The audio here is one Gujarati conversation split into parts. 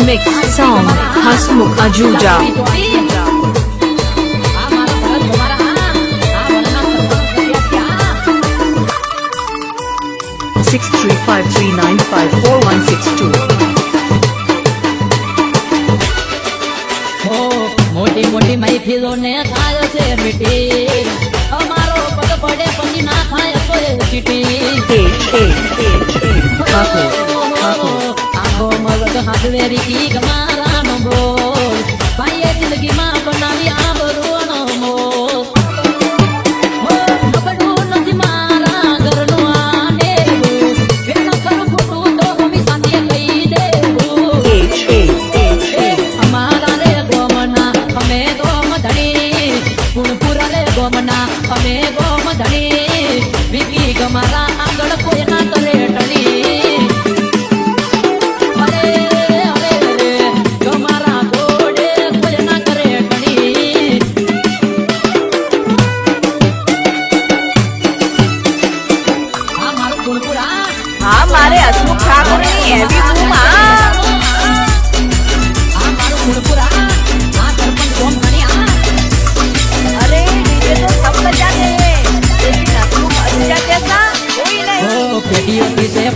Mix song Hasmukh Ajuja 6353954162 મોટી મોટી મહેફિલો ને થાય છે મીઠી અમારો પગ પડે પછી ના થાય તો એ ચીટી આખો મગજ હાથવેરી કી ગમારા નો બોલ ભાઈએ જિંદગી માં બનાવી આ બરોનો મોલ બડું નથી મારા ઘરનો આને વેણ કરું ખોટું તો હમી સાંજે કહી દેવું અમારા રે ગોમના અમે ગોમ ધણી ગુણપુરા રે ગોમના અમે ગોમ ધણી વિકી ગમારા આગળ કોઈ ના કરે ટણી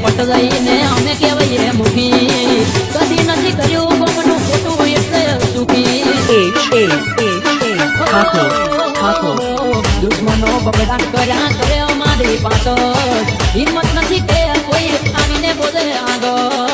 પટ ગઈને અમે કેવાય મુખી કદી નથી કર્યું ગમનું ખોટું એટલે સુખી દુશ્મનો બગડાટ કર્યા કરે અમારી પાછળ હિંમત નથી કે કોઈ આવીને બોલે આગળ